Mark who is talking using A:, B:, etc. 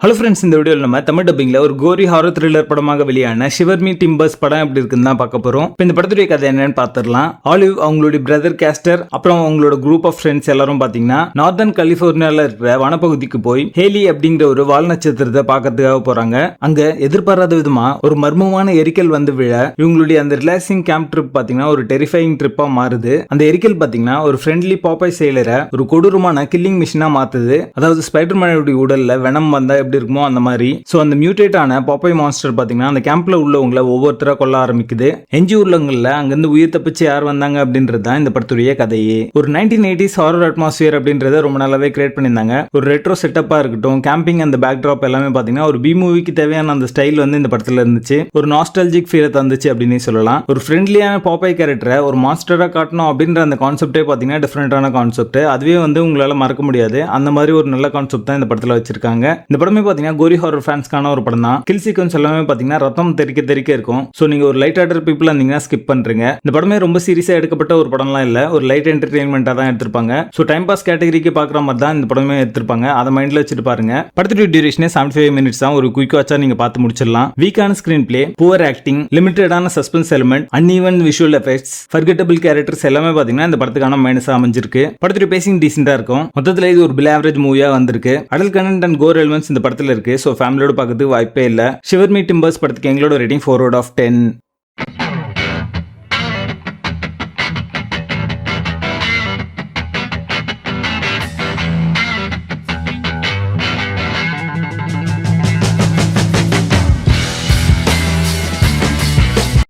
A: Hello friends, இந்த வீடியோவில் நம்ம தமிழ் டப்பிங்ல ஒரு கோரி ஹாரர் த்ரில்லர் படமாக வெளியான ஷிவர் மீ டிம்பர்ஸ் படம் எப்படி இருக்குன்னு தான் பார்க்க போறோம். இப்போ இந்த படத்துடைய கதை என்னன்னு பார்த்துடலாம். ஆலிவ் அவங்களுடைய பிரதர் கேஸ்டர் அப்புறம் அவங்களோட குரூப் ஆஃப் ஃப்ரெண்ட்ஸ் எல்லாரும் பாத்தீங்கன்னா நார்தன் கலிபோர்னியால இருக்கிற வனப்பகுதிக்கு போய் ஹேலி அப்படிங்கிற ஒரு வால் நட்சத்திரத்தை பார்க்கறதுக்காக போறாங்க. அங்க எதிர்பாராத விதமா ஒரு மர்மமான எரிக்கல் வந்து விழ இவங்களுடைய அந்த ரிலாக்சிங் கேம்ப் ட்ரிப் பாத்தீங்கன்னா ஒரு டெரிஃபைங் ட்ரிப்பா மாறுது. அந்த எரிக்கல் பாத்தீங்கன்னா ஒரு ஃப்ரெண்ட்லி பாப்பாய் செயலரை ஒரு கொடூரமான கில்லிங் மிஷினா மாத்துது. அதாவது ஸ்பைடர்மேனுடைய உடல்ல வெனம் வந்தா எப்படி இருக்குமோ அந்த மாதிரி. சோ அந்த மியூட்டேட் ஆன பாப்பாய் மான்ஸ்டர் பாத்தீங்கன்னா அந்த கேம்ப்ல உள்ளவங்களை ஒவ்வொருத்தரா கொல்ல ஆரம்பிக்குது. எஞ்சி உள்ளவங்கல அங்கிருந்து உயிர் தப்பிச்சு யார் வந்தாங்க அப்படின்றது தான் இந்த படத்துடைய கதையே. ஒரு 1980s ஹாரர் அட்மாஸ்பியர் அப்படின்றத ரொம்ப நல்லாவே கிரியேட் பண்ணியிருந்தாங்க. ஒரு ரெட்ரோ செட்டப்பா இருக்கட்டும், கேம்பிங் அந்த பேக் டிராப் எல்லாமே பாத்தீங்கன்னா ஒரு பி மூவிக்கு தேவையான அந்த ஸ்டைல் வந்து இந்த படத்துல இருந்துச்சு. ஒரு நாஸ்டாலஜிக் ஃபீலை தந்துச்சு அப்படின்னு சொல்லலாம். ஒரு ஃப்ரெண்ட்லியான பாப்பாய் கேரக்டரை ஒரு மான்ஸ்டரா காட்டணும் அப்படின்ற அந்த கான்செப்டே பாத்தீங்கன்னா டிஃபரெண்டான கான்செப்ட். அதுவே வந்து உங்களால மறக்க முடியாது. அந்த மாதிரி ஒரு நல்ல கான்செப்ட் தான் இந்த படத்துல வச்சிருக்காங்க. இந்த படமே பாத்தீங்கன்னா கோரி ஹாரர் ஃபேன்ஸ்க்கான ஒரு படம் தான். கில் சீக்வன்ஸ் எல்லாமே பாத்தீங்கன்னா ரத்தம் தெறிக்க இருக்கும். சோ நீங்க ஒரு லைட் ஆர்டர் பீப்புள் இருந்தீங்கன்னா ஸ்கிப் பண்றீங்க. இந்த படமே ரொம்ப சீரியஸா எடுக்கப்பட்ட ஒரு படம்லாம் இல்ல. ஒரு லைட் என்டர்டெயின்மெண்டா தான் எடுத்திருப்பாங்க. சோ டைம் பாஸ் கேட்டகரிக்கு பாக்குற மாதிரி தான் இந்த படமே எடுத்திருப்பாங்க. அதை மைண்ட்ல வச்சுட்டு பாருங்க. படத்துடைய டியூரேஷனே 75 மினிட்ஸ் தான். ஒரு குயிக் வாட்சா நீங்க பார்த்து முடிச்சிடலாம். வீக்கான ஸ்கிரீன் பிளே, புவர் ஆக்டிங், லிமிட்டடான suspense element, uneven visual effects, forgettable characters எல்லாமே பாத்தீங்கன்னா இந்த படத்துக்கான மைனஸா அமைஞ்சிருக்கு. படத்துடைய பேசிங் டீசென்டா இருக்கும். மொத்தத்துல இது ஒரு பில் ஆவரேஜ் மூவியா வந்திருக்கு. Adult content and core elements இந்த படத்துல இருக்கு. சோ ஃபேமிலியோட பார்க்கறதுக்கு வாய்ப்பே இல்ல. ஷிவர் மீ டிம்பர்ஸ் படத்துக்கு எங்களோட ரேட்டிங் 4 out of 10.